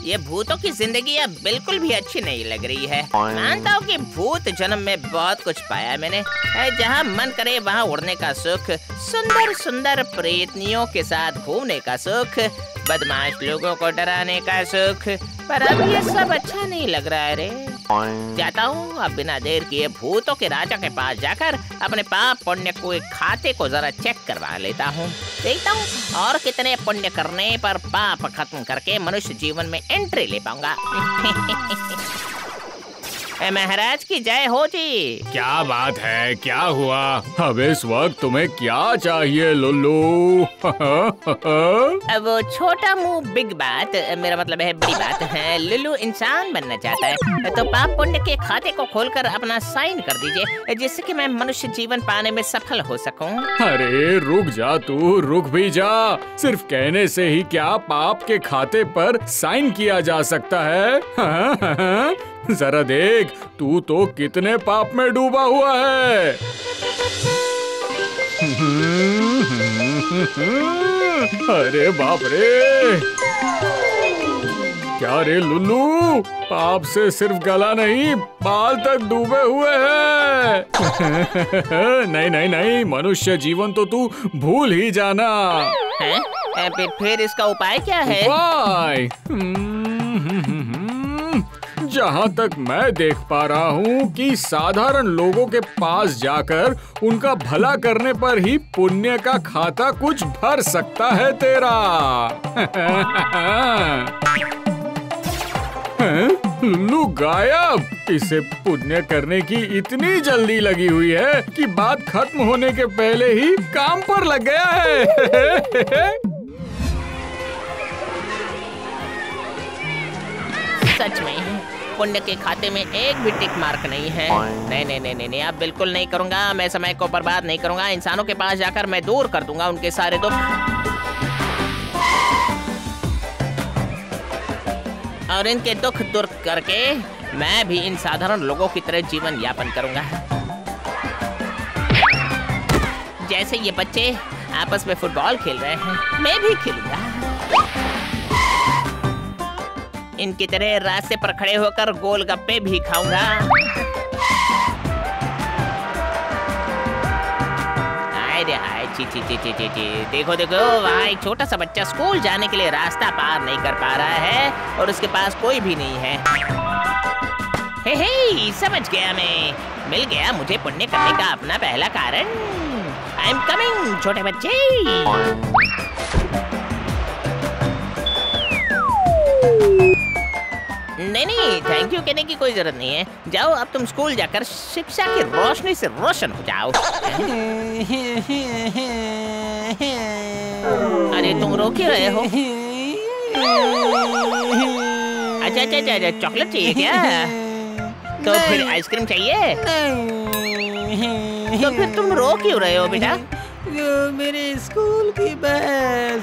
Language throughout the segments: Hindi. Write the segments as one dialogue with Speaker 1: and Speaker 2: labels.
Speaker 1: ये भूतों की जिंदगी अब बिल्कुल भी अच्छी नहीं लग रही है। मानता हूँ कि भूत जन्म में बहुत कुछ पाया मैंने। जहाँ मन करे वहाँ उड़ने का सुख, सुंदर सुंदर प्रेतनियों के साथ घूमने का सुख, बदमाश लोगों को डराने का सुख, पर अब ये सब अच्छा नहीं लग रहा है रे। जाता हूँ अब बिना देर किए भूतों के राजा के पास जाकर अपने पाप पुण्य को एक खाते को जरा चेक करवा लेता हूँ। देखता हूँ और कितने पुण्य करने पर पाप खत्म करके मनुष्य जीवन में एंट्री ले पाऊंगा। महाराज की जय हो जी।
Speaker 2: क्या बात है, क्या हुआ? अब इस वक्त तुम्हें क्या चाहिए लुल्लू?
Speaker 1: अब छोटा मुंह बिग बात, मेरा मतलब है बड़ी बात है। लुल्लू इंसान बनना चाहता है, तो पाप पुण्य के खाते को खोलकर अपना साइन कर दीजिए, जिससे कि मैं मनुष्य जीवन पाने में सफल हो सकूं।
Speaker 2: अरे रुक जा, तू रुक भी जा। सिर्फ कहने से ही क्या पाप के खाते पर साइन किया जा सकता है? जरा देख, तू तो कितने पाप में डूबा हुआ है। अरे बाप रे, क्या रे लुल्लू, पाप से सिर्फ गला नहीं बाल तक डूबे हुए हैं। नहीं नहीं नहीं, मनुष्य जीवन तो तू भूल ही जाना।
Speaker 1: फिर इसका उपाय क्या है?
Speaker 2: उपाय जहाँ तक मैं देख पा रहा हूँ कि साधारण लोगों के पास जाकर उनका भला करने पर ही पुण्य का खाता कुछ भर सकता है तेरा। लुल्लू गायब। इसे पुण्य करने की इतनी जल्दी लगी हुई है कि बात खत्म होने के पहले ही काम पर लग गया है।
Speaker 1: सच में पुण्य के खाते में एक भी टिक मार्क नहीं है। नहीं नहीं नहीं नहीं नहीं, अब बिल्कुल नहीं करूंगा। मैं समय को बर्बाद नहीं करूंगा। इंसानों के पास जाकर मैं दूर कर दूंगा उनके सारे दुख, और इनके दुख दूर करके मैं भी इन साधारण लोगों की तरह जीवन यापन करूंगा। जैसे ये बच्चे आपस में फुटबॉल खेल रहे हैं, मैं भी खेलूंगा। इनकी तरह रास्ते पर खड़े होकर गोलगप्पे भी खाऊंगा। हाय रे हाय, ची ची ची ची ची ची। देखो देखो, वहाँ एक छोटा सा बच्चा स्कूल जाने के लिए रास्ता पार नहीं कर पा रहा है और उसके पास कोई भी नहीं है। हे समझ गया मैं, मिल गया मुझे पुण्य करने का अपना पहला कारण। आई एम कमिंग छोटे बच्चे। नहीं नहीं, थैंक यू कहने की कोई जरूरत नहीं है। जाओ अब तुम स्कूल जाकर शिक्षा की रोशनी से रोशन हो जाओ। अरे तुम रो क्यों रहे हो? अच्छा अच्छा अच्छा, चॉकलेट चाहिए क्या? तो फिर आइसक्रीम चाहिए? तो फिर तुम रो क्यों रहे हो बेटा?
Speaker 3: मेरे स्कूल की बस।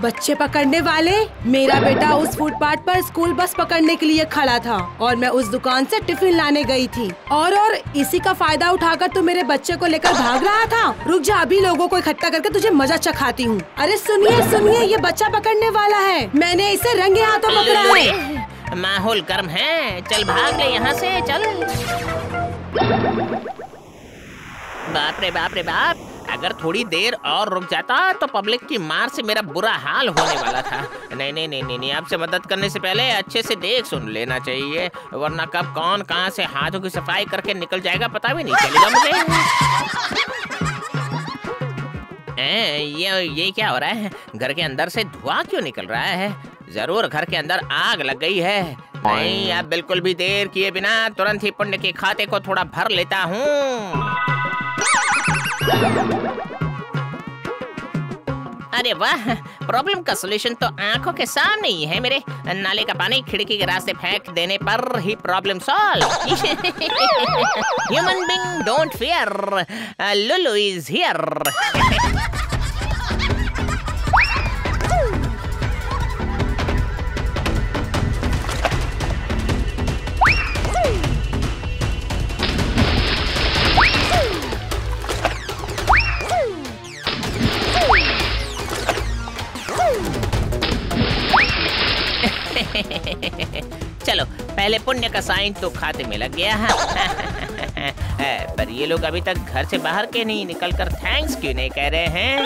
Speaker 3: बच्चे पकड़ने वाले, मेरा बेटा उस फुटपाथ पर स्कूल बस पकड़ने के लिए खड़ा था और मैं उस दुकान से टिफिन लाने गई थी और इसी का फायदा उठाकर तू मेरे बच्चे को लेकर भाग रहा था। रुक जा, अभी लोगों को इकट्ठा करके तुझे मजा चखाती हूँ। अरे सुनिए सुनिए, ये बच्चा पकड़ने वाला है, मैंने इसे रंगे हाथों पकड़ा है।
Speaker 1: माहौल गर्म है, चल भाग ले यहाँ से, चल। बाप रे बाप रे बाप, अगर थोड़ी देर और रुक जाता तो पब्लिक की मार से मेरा बुरा हाल होने वाला था। नहीं नहीं नहीं नहीं, आपसे मदद करने से पहले अच्छे से देख सुन लेना चाहिए, वरना कब कौन कहां से हाथों की सफाई करके निकल जाएगा पता भी नहीं चलेगा मुझे। ये क्या हो रहा है? घर के अंदर से धुआं क्यों निकल रहा है? जरूर घर के अंदर आग लग गई है। नहीं, अब बिल्कुल भी देर किए बिना तुरंत ही पुण्य के खाते को थोड़ा भर लेता हूँ। अरे वाह, प्रॉब्लम का सॉल्यूशन तो आंखों के सामने ही है मेरे। नाले का पानी खिड़की के रास्ते फेंक देने पर ही problem solve. Human being don't fear, Lullu is here. पहले पुण्य का साइन तो खाते में लग गया। पर ये लोग अभी तक घर से बाहर के नहीं निकलकर थैंक्स क्यों नहीं कह रहे हैं?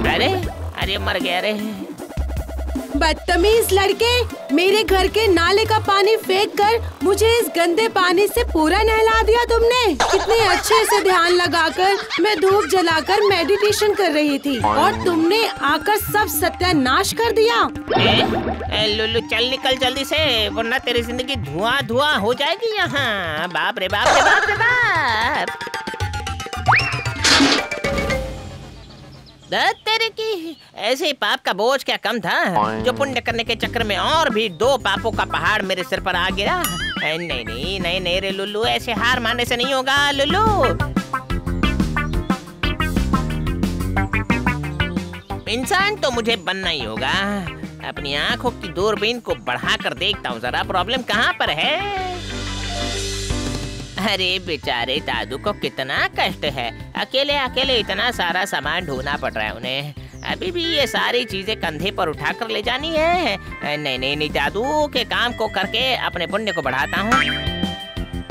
Speaker 1: अरे अरे मर गया रे।
Speaker 3: बदतमीज लड़के, मेरे घर के नाले का पानी फेंक कर मुझे इस गंदे पानी से पूरा नहला दिया तुमने। कितने अच्छे से ध्यान लगाकर मैं धूप जलाकर मेडिटेशन कर रही थी और तुमने आकर सब सत्यानाश कर दिया।
Speaker 1: लुल्लू चल निकल जल्दी से, वरना तेरी जिंदगी धुआं धुआं हो जाएगी यहाँ। बाप रे बाप रे बाप रे बाप। तेरे की ऐसे ही पाप का बोझ क्या कम था जो पुण्य करने के चक्कर में और भी 2 पापों का पहाड़ मेरे सिर पर आ गिरा। नहीं नहीं नहीं नहीं रे लुल्लू, ऐसे हार मानने से नहीं होगा लुल्लू। इंसान तो मुझे बनना ही होगा। अपनी आंखों की दूरबीन को बढ़ाकर देखता हूँ जरा प्रॉब्लम कहाँ पर है। अरे बेचारे दादू को कितना कष्ट है, अकेले अकेले इतना सारा सामान ढोना पड़ रहा है उन्हें। अभी भी ये सारी चीजें कंधे पर उठाकर ले जानी है। नहीं नहीं नहीं, दादू के काम को करके अपने पुण्य को बढ़ाता हूँ।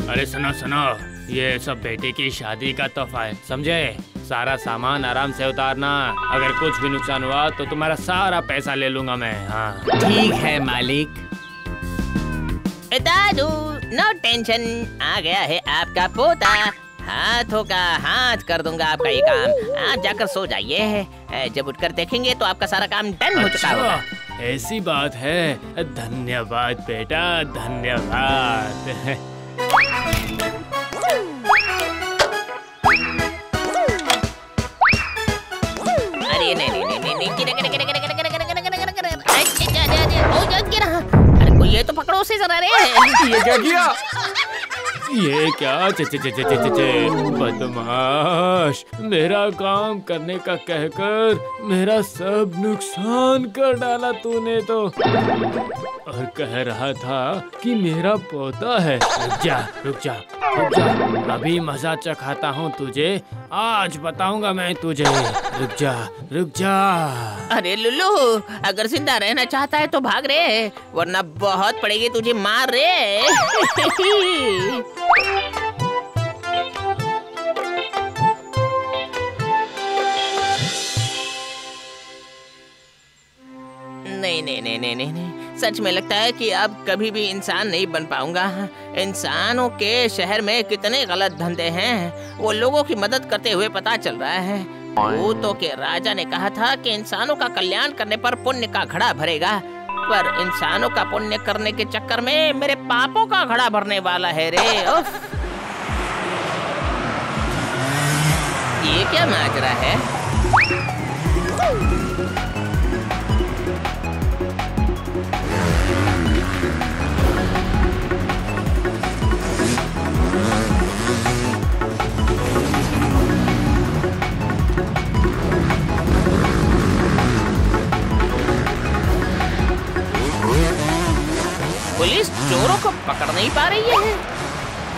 Speaker 2: अरे सुनो सुनो, ये सब बेटे की शादी का तोहफा है, समझे? सारा सामान आराम से उतारना, अगर कुछ भी नुकसान हुआ तो तुम्हारा सारा पैसा ले लूंगा मैं। हाँ
Speaker 4: ठीक है मालिक।
Speaker 1: दादू नो टेंशन, आ गया है आपका पोता। हाथों का हाथ कर दूंगा आपका ये काम। आप जाकर सो जाइए, जब उठकर देखेंगे तो आपका सारा काम डन हो चुका होगा।
Speaker 2: ऐसी बात है, धन्यवाद बेटा, धन्यवाद।
Speaker 1: अरे नहीं नहीं नहीं नहीं, ये तो पकड़ो उसे जरा रे।
Speaker 2: ये क्या किया? ये क्या? बदमाश, मेरा काम करने का कहकर मेरा सब नुकसान कर डाला तूने तो। और कह रहा था कि मेरा पोता है। रुक जा रुक जा रुक जा, अभी मजा चखाता हूँ तुझे, आज बताऊंगा मैं तुझे। रुक जा रुक जा।
Speaker 1: अरे लुल्लू, अगर जिंदा रहना चाहता है तो भाग रे, वरना बहुत पड़ेगी तुझे मार रे। नहीं नहीं नहीं नहीं नहीं नहीं, सच में लगता है कि अब कभी भी इंसान नहीं बन पाऊंगा। इंसानों के शहर में कितने गलत धंधे हैं, वो लोगों की मदद करते हुए पता चल रहा है। भूतों के राजा ने कहा था कि इंसानों का कल्याण करने पर पुण्य का घड़ा भरेगा, पर इंसानों का पुण्य करने के चक्कर में मेरे पापों का घड़ा भरने वाला है रे। उफ, ये क्या माजरा है? पुलिस चोरों को पकड़ नहीं पा रही है।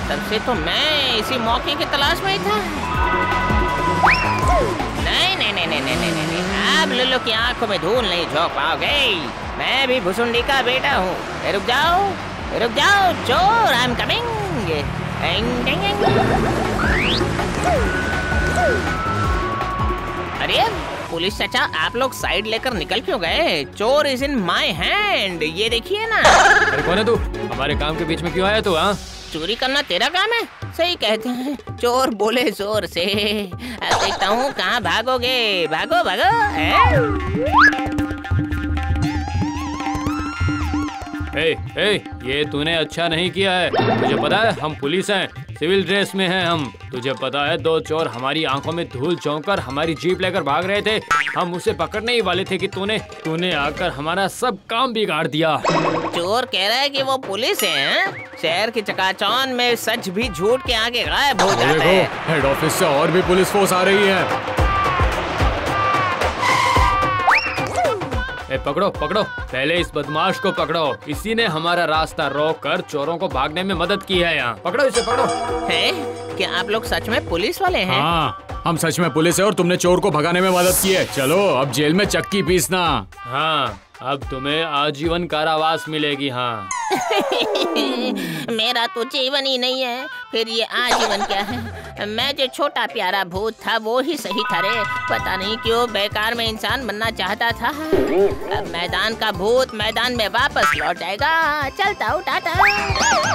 Speaker 1: तब से तो मैं इसी मौके की तलाश में ही था। नहीं नहीं नहीं नहीं नहीं नहीं नहीं, आप लुल्लू की आंखों में धूल नहीं झोंक पाओगे। मैं भी भुसुंडी का बेटा हूँ। रुक जाओ चोर, आई एम कमिंग। अरे पुलिस चाचा, आप लोग साइड लेकर निकल क्यों गए? चोर इज इन माय हैंड, ये देखिए ना।
Speaker 2: अरे कौन है तू? हमारे काम के बीच में क्यों आया तू? हाँ,
Speaker 1: चोरी करना तेरा काम है? सही कहते हैं, चोर बोले जोर से। अब देखता हूँ कहाँ भागोगे। भागो भागो।
Speaker 2: ये तूने अच्छा नहीं किया है। तुझे पता है हम पुलिस हैं, सिविल ड्रेस में हैं हम। तुझे पता है 2 चोर हमारी आंखों में धूल झोंककर हमारी जीप लेकर भाग रहे थे। हम उसे पकड़ने ही वाले थे कि तूने आकर हमारा सब काम बिगाड़ दिया।
Speaker 1: चोर कह रहा है कि वो पुलिस है। शहर की चकाचौंध में सच भी झूठ के आगे गायब हो जाता है।
Speaker 2: हेड ऑफिस से और भी पुलिस फोर्स आ रही है। पकड़ो पकड़ो, पहले इस बदमाश को पकड़ो। इसी ने हमारा रास्ता रोककर चोरों को भागने में मदद की है। यहाँ पकड़ो इसे, पकड़ो।
Speaker 1: है क्या आप लोग सच में पुलिस वाले हैं?
Speaker 2: हाँ, हम सच में पुलिस है और तुमने चोर को भगाने में मदद की है। चलो अब जेल में चक्की पीसना।
Speaker 4: हाँ, अब तुम्हें आजीवन कारावास मिलेगी। हाँ।
Speaker 1: मेरा तो जीवन ही नहीं है, फिर ये आजीवन क्या है? मैं जो छोटा प्यारा भूत था वो ही सही था रे। पता नहीं क्यों बेकार में इंसान बनना चाहता था। अब मैदान का भूत मैदान में वापस लौट जाएगा। चलता हूँ, टाटा।